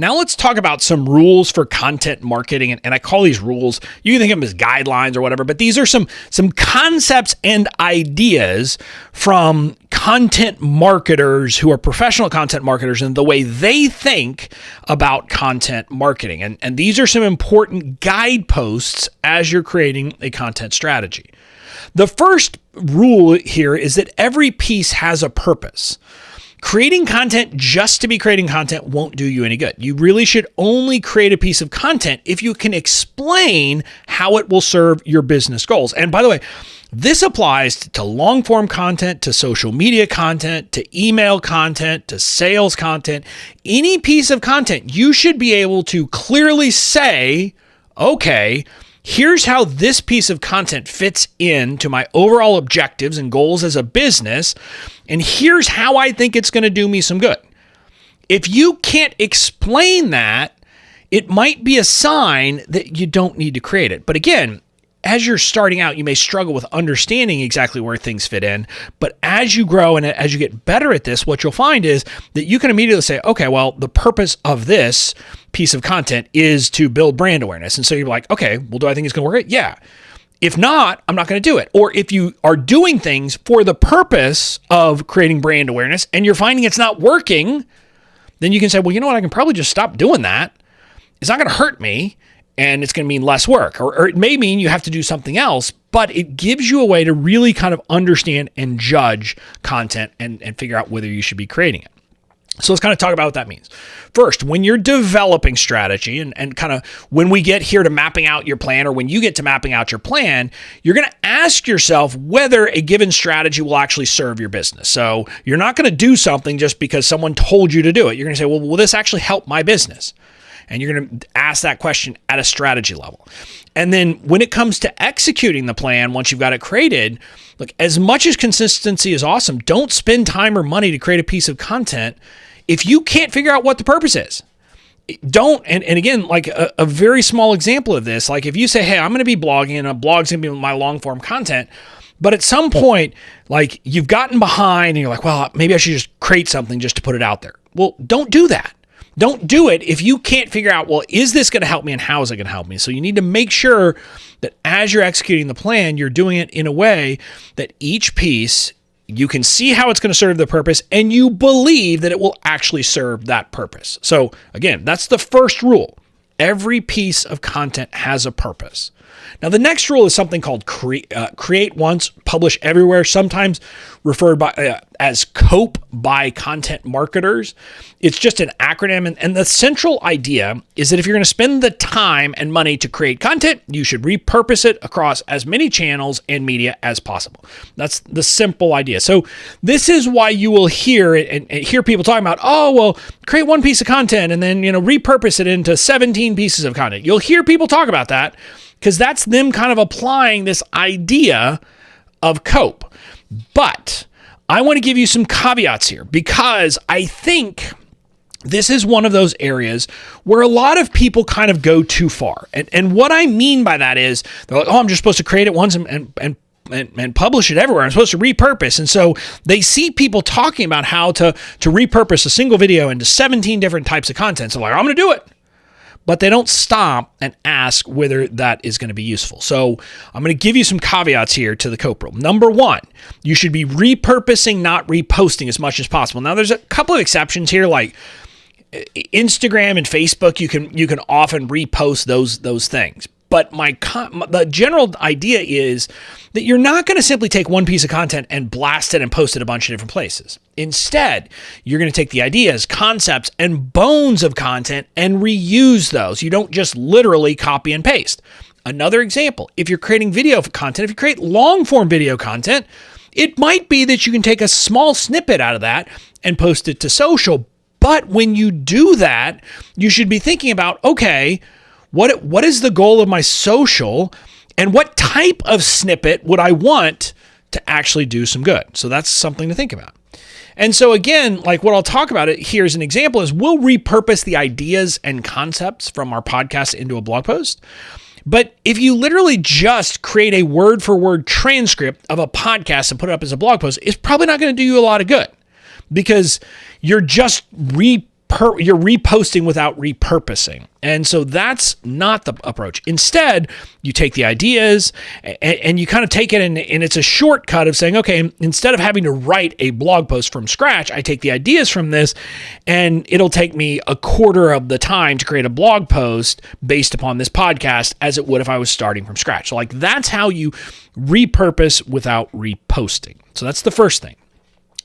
Now let's talk about some rules for content marketing. And I call these rules, you can think of them as guidelines or whatever, but these are some concepts and ideas from content marketers who are professional content marketers and the way they think about content marketing. And these are some important guideposts as you're creating a content strategy. The first rule here is that every piece has a purpose. Creating content just to be creating content won't do you any good. You really should only create a piece of content if you can explain how it will serve your business goals. And by the way, this applies to long form content, to social media content, to email content, to sales content. Any piece of content, you should be able to clearly say, okay, here's how this piece of content fits into my overall objectives and goals as a business, and here's how I think it's going to do me some good. If you can't explain that, it might be a sign that you don't need to create it. But again, as you're starting out, you may struggle with understanding exactly where things fit in. But as you grow and as you get better at this, what you'll find is that you can immediately say, okay, well, the purpose of this piece of content is to build brand awareness. And so you're like, okay, well, do I think it's going to work? Yeah. If not, I'm not going to do it. Or if you are doing things for the purpose of creating brand awareness and you're finding it's not working, then you can say, well, you know what? I can probably just stop doing that. It's not going to hurt me. And it's going to mean less work, or it may mean you have to do something else, but it gives you a way to really kind of understand and judge content and figure out whether you should be creating it. So let's kind of talk about what that means. First, when you're developing strategy and kind of when we get here to mapping out your plan, or when you get to mapping out your plan, you're going to ask yourself whether a given strategy will actually serve your business. So you're not going to do something just because someone told you to do it. You're going to say, well, will this actually help my business? And you're going to ask that question at a strategy level. And then when it comes to executing the plan, once you've got it created, look, as much as consistency is awesome, don't spend time or money to create a piece of content if you can't figure out what the purpose is. Don't, and again, like a very small example of this, like if you say, hey, I'm going to be blogging and a blog's going to be my long form content, but at some point, like you've gotten behind and you're like, well, maybe I should just create something just to put it out there. Well, don't do that. Don't do it if you can't figure out, well, is this going to help me and how is it going to help me? So you need to make sure that as you're executing the plan, you're doing it in a way that each piece, you can see how it's going to serve the purpose and you believe that it will actually serve that purpose. So again, that's the first rule. Every piece of content has a purpose. Now, the next rule is something called create once, publish everywhere, sometimes referred by as COPE by content marketers. It's just an acronym. And the central idea is that if you're going to spend the time and money to create content, you should repurpose it across as many channels and media as possible. That's the simple idea. So this is why you will hear and hear people talking about, oh, well, create one piece of content and then, repurpose it into 17 pieces of content. You'll hear people talk about that, because that's them kind of applying this idea of COPE. But I want to give you some caveats here, because I think this is one of those areas where a lot of people kind of go too far. And what I mean by that is they're like, oh, I'm just supposed to create it once and publish it everywhere. I'm supposed to repurpose. And so they see people talking about how to repurpose a single video into 17 different types of content. So like, I'm going to do it. But they don't stop and ask whether that is going to be useful. So I'm going to give you some caveats here to the COPE rule. Number one, you should be repurposing, not reposting as much as possible. Now, there's a couple of exceptions here, like Instagram and Facebook. You can often repost those things. But the general idea is that you're not going to simply take one piece of content and blast it and post it a bunch of different places. Instead, you're going to take the ideas, concepts, and bones of content and reuse those. You don't just literally copy and paste. Another example, if you're creating video content, if you create long-form video content, it might be that you can take a small snippet out of that and post it to social. But when you do that, you should be thinking about, okay, what is the goal of my social, and what type of snippet would I want to actually do some good? So that's something to think about. And so again, like what I'll talk about it here as an example is we'll repurpose the ideas and concepts from our podcast into a blog post. But if you literally just create a word for word transcript of a podcast and put it up as a blog post, it's probably not going to do you a lot of good, because you're just you're reposting without repurposing. And so that's not the approach. Instead, you take the ideas and you kind of take it and it's a shortcut of saying, okay, instead of having to write a blog post from scratch, I take the ideas from this and it'll take me a quarter of the time to create a blog post based upon this podcast as it would if I was starting from scratch. So like that's how you repurpose without reposting. So that's the first thing.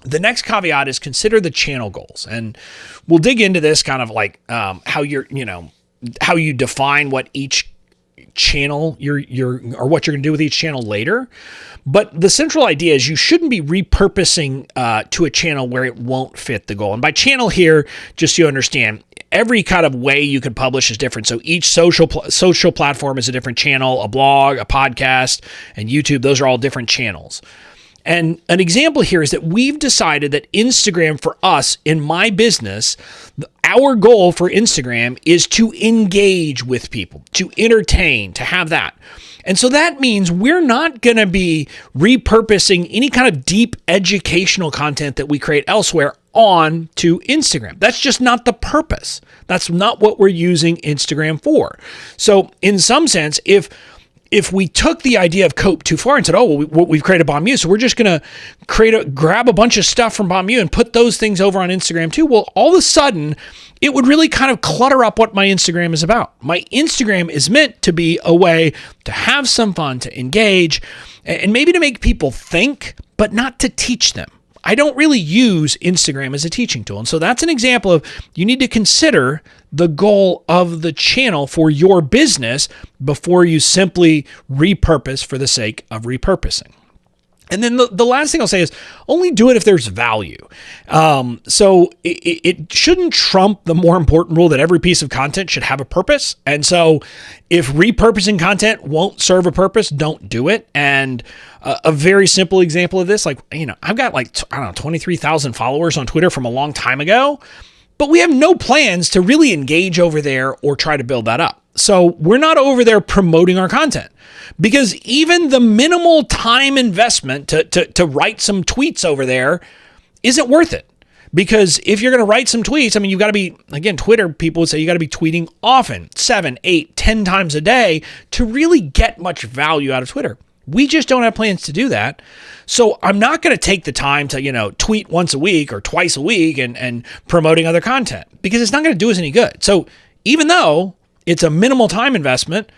The next caveat is consider the channel goals. And we'll dig into this kind of like how you define what each channel or what you're going to do with each channel later. But the central idea is you shouldn't be repurposing to a channel where it won't fit the goal. And by channel here, just so you understand, every kind of way you can publish is different. So each social platform is a different channel, a blog, a podcast, and YouTube. Those are all different channels. And an example here is that we've decided that Instagram for us in my business, our goal for Instagram is to engage with people, to entertain, to have that. And so that means we're not going to be repurposing any kind of deep educational content that we create elsewhere on to Instagram. That's just not the purpose. That's not what we're using Instagram for. So in some sense, if we took the idea of Cope too far and said, oh, well, we've created BOMU, so we're just going to grab a bunch of stuff from BOMU and put those things over on Instagram too. Well, all of a sudden, it would really kind of clutter up what my Instagram is about. My Instagram is meant to be a way to have some fun, to engage, and maybe to make people think, but not to teach them. I don't really use Instagram as a teaching tool. And so that's an example of you need to consider the goal of the channel for your business before you simply repurpose for the sake of repurposing. And then the last thing I'll say is only do it if there's value. So it shouldn't trump the more important rule that every piece of content should have a purpose. And so if repurposing content won't serve a purpose, don't do it. And a very simple example of this, I've got 23,000 followers on Twitter from a long time ago, but we have no plans to really engage over there or try to build that up. So we're not over there promoting our content because even the minimal time investment to write some tweets over there isn't worth it. Because if you're going to write some tweets, you've got to be, again, Twitter people would say you got to be tweeting often, 7, 8, 10 times a day to really get much value out of Twitter. We just don't have plans to do that. So I'm not going to take the time to, tweet once a week or twice a week and promoting other content because it's not going to do us any good. So even though it's a minimal time investment,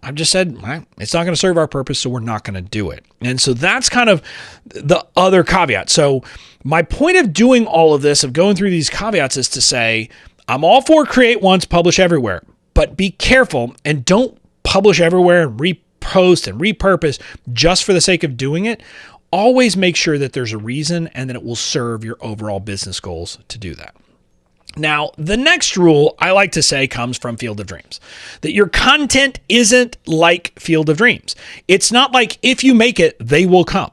I've just said it's not going to serve our purpose, so we're not going to do it. And so that's kind of the other caveat. So my point of doing all of this, of going through these caveats, is to say I'm all for create once, publish everywhere, but be careful and don't publish everywhere and repost and repurpose just for the sake of doing it. Always make sure that there's a reason and that it will serve your overall business goals to do that. Now, the next rule I like to say comes from Field of Dreams, that your content isn't like Field of Dreams. It's not like if you make it, they will come.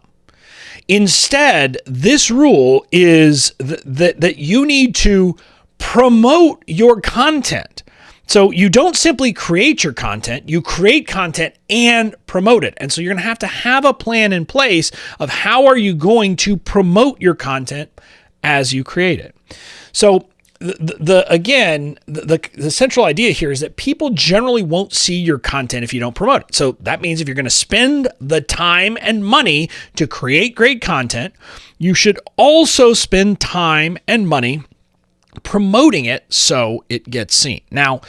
Instead, this rule is that you need to promote your content. So you don't simply create your content, you create content and promote it. And so you're going to have a plan in place of how are you going to promote your content as you create it. So the central idea here is that people generally won't see your content if you don't promote it. So that means if you're going to spend the time and money to create great content, you should also spend time and money promoting it so it gets seen. Now,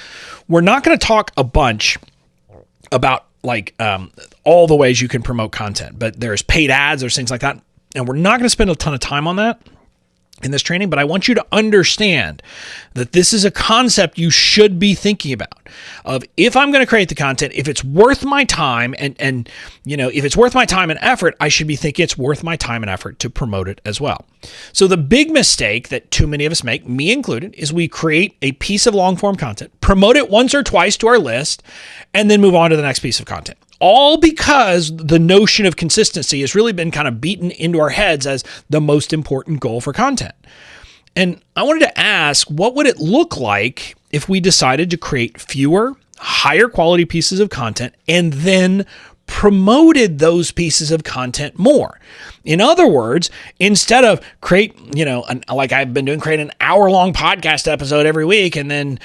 we're not going to talk a bunch about all the ways you can promote content, but there's paid ads, there's things like that. And we're not going to spend a ton of time on that in this training, but I want you to understand that this is a concept you should be thinking about of if I'm going to create the content, if it's worth my time and if it's worth my time and effort, I should be thinking it's worth my time and effort to promote it as well. So the big mistake that too many of us make, me included, is we create a piece of long form content, promote it once or twice to our list, and then move on to the next piece of content. All because the notion of consistency has really been kind of beaten into our heads as the most important goal for content. And I wanted to ask, what would it look like if we decided to create fewer, higher quality pieces of content and then promoted those pieces of content more. In other words, instead of create I've been doing, create an hour-long podcast episode every week and then,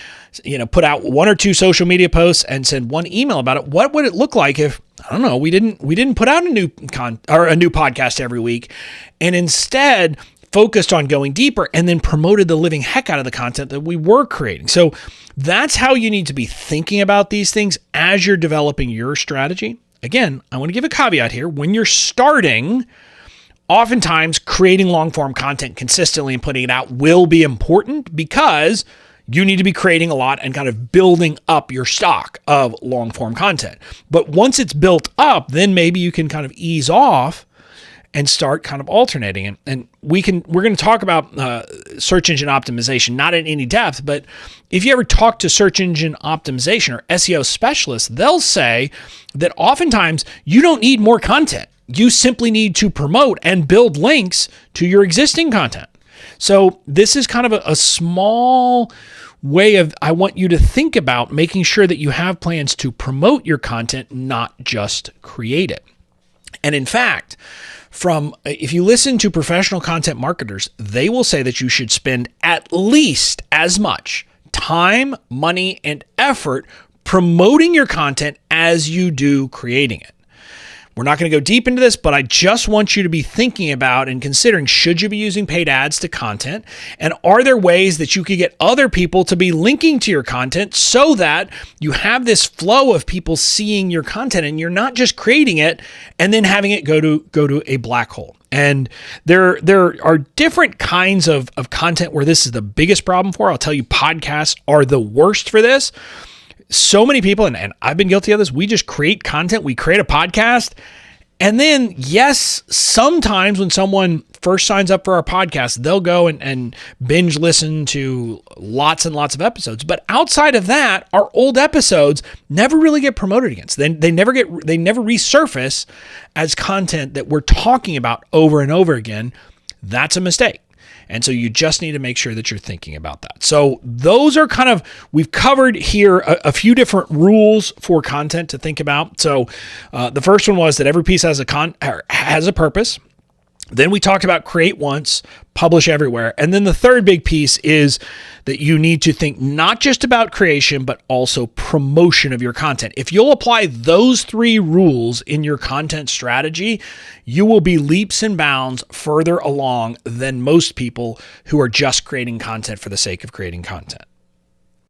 put out 1 or 2 social media posts and send 1 email about it. What would it look like if, we didn't put out a new podcast every week, and instead focused on going deeper and then promoted the living heck out of the content that we were creating? So that's how you need to be thinking about these things as you're developing your strategy. Again, I want to give a caveat here. When you're starting, oftentimes creating long-form content consistently and putting it out will be important because you need to be creating a lot and kind of building up your stock of long-form content. But once it's built up, then maybe you can kind of ease off and start kind of alternating. And we're going to talk about search engine optimization, not in any depth, but if you ever talk to search engine optimization or SEO specialists, they'll say that oftentimes you don't need more content. You simply need to promote and build links to your existing content. So this is kind of a small way of, I want you to think about making sure that you have plans to promote your content, not just create it. And in fact, if you listen to professional content marketers, they will say that you should spend at least as much time, money, and effort promoting your content as you do creating it. We're not going to go deep into this, but I just want you to be thinking about and considering, should you be using paid ads to content? And are there ways that you could get other people to be linking to your content so that you have this flow of people seeing your content and you're not just creating it and then having it go to a black hole? And there are different kinds of content where this is the biggest problem for. I'll tell you, podcasts are the worst for this. So many people, and I've been guilty of this, we just create content, we create a podcast, and then, yes, sometimes when someone first signs up for our podcast, they'll go and binge listen to lots and lots of episodes. But outside of that, our old episodes never really get promoted against. They never resurface as content that we're talking about over and over again. That's a mistake. And so you just need to make sure that you're thinking about that. So those are we've covered here a few different rules for content to think about. So the first one was that every piece has a purpose. Then we talked about create once, publish everywhere. And then the third big piece is that you need to think not just about creation, but also promotion of your content. If you'll apply those 3 rules in your content strategy, you will be leaps and bounds further along than most people who are just creating content for the sake of creating content.